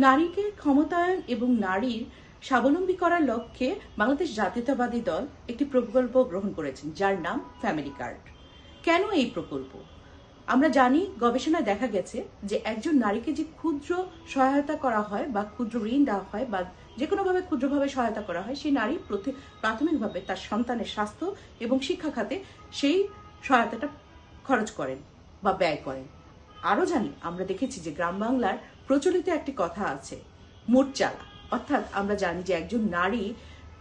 নারীকে ক্ষমতায়ন এবং নারীর স্বাবলম্বী করার লক্ষ্যে বাংলাদেশ জাতীয়তাবাদী দল একটি প্রকল্প গ্রহণ করেছেন, যার নাম ফ্যামিলি কার্ড। কেন এই প্রকল্প? আমরা জানি, গবেষণায় দেখা গেছে যে একজন নারীকে যে ক্ষুদ্র সহায়তা করা হয় বা ক্ষুদ্র ঋণ দেওয়া হয় বা যে কোনোভাবে ক্ষুদ্রভাবে সহায়তা করা হয়, সেই নারী প্রাথমিকভাবে তার সন্তানের স্বাস্থ্য এবং শিক্ষা খাতে সেই সহায়তাটা খরচ করেন বা ব্যয় করেন। আরও জানি, আমরা দেখেছি যে গ্রাম বাংলার প্রচলিত একটি কথা আছে, মোট চালা। অর্থাৎ আমরা জানি যে একজন নারী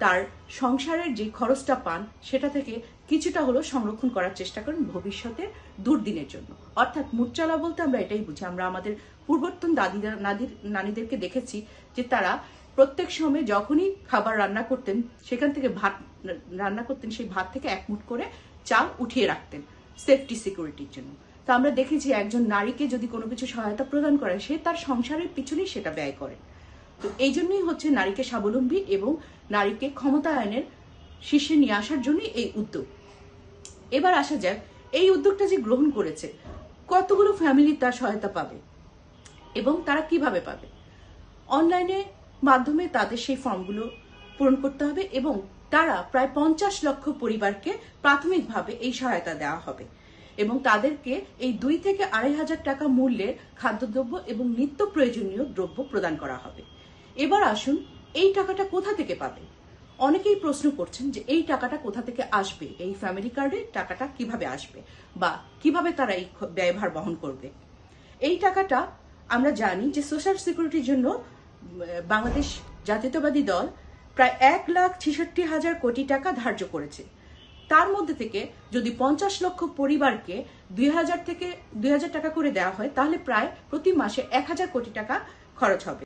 তার সংসারের যে খরচটা পান সেটা থেকে কিছুটা হলেও সংরক্ষণ করার চেষ্টা করেন ভবিষ্যতের দুর্দিনের জন্য। অর্থাৎ মুরচালা বলতে আমরা এটাই বুঝি। আমরা আমাদের পূর্বতন নানীদেরকে দেখেছি যে তারা প্রত্যেক সময় যখনই খাবার রান্না করতেন, সেখান থেকে ভাত রান্না করতেন, সেই ভাত থেকে এক মুঠ করে চাল উঠিয়ে রাখতেন সেফটি সিকিউরিটির জন্য। তো আমরা দেখেছি একজন নারীকে যদি কোনো কিছু সহায়তা প্রদান করে, সে তার সংসারের পিছনেই সেটা ব্যয় করে। তো এই জন্যই হচ্ছে নারীকে স্বাবলম্বী এবং নারীকে ক্ষমতায়নের শীর্ষে নিয়ে আসার জন্য এই উদ্যোগ। এবার আসা যাক, এই উদ্যোগটা যে গ্রহণ করেছে, কতগুলো ফ্যামিলি তার সহায়তা পাবে এবং তারা কিভাবে পাবে? অনলাইনে মাধ্যমে তাদের সেই ফর্মগুলো পূরণ করতে হবে এবং তারা প্রায় 50 লক্ষ পরিবারকে প্রাথমিকভাবে এই সহায়তা দেওয়া হবে এবং তাদেরকে এই 2 থেকে 2,500 টাকা মূল্যের খাদ্যদ্রব্য এবং নিত্য প্রয়োজনীয় দ্রব্য প্রদান করা হবে। এবার আসুন, এই টাকাটা কোথা থেকে পাবে? অনেকেই প্রশ্ন করছেন যে এই টাকাটা কোথা থেকে আসবে, এই ফ্যামিলি কার্ডে টাকাটা কিভাবে আসবে বা কিভাবে তারা এই ব্যয়ভার বহন করবে। এই টাকাটা আমরা জানি যে সোশ্যাল সিকিউরিটির জন্য বাংলাদেশ জাতীয়তাবাদী দল প্রায় 1,66,000 কোটি টাকা ধার্য করেছে। তার মধ্যে থেকে যদি 50 লক্ষ পরিবারকে 2,000 থেকে 2,000 টাকা করে দেওয়া হয়, তাহলে প্রায় প্রতি মাসে 1,000 কোটি টাকা খরচ হবে।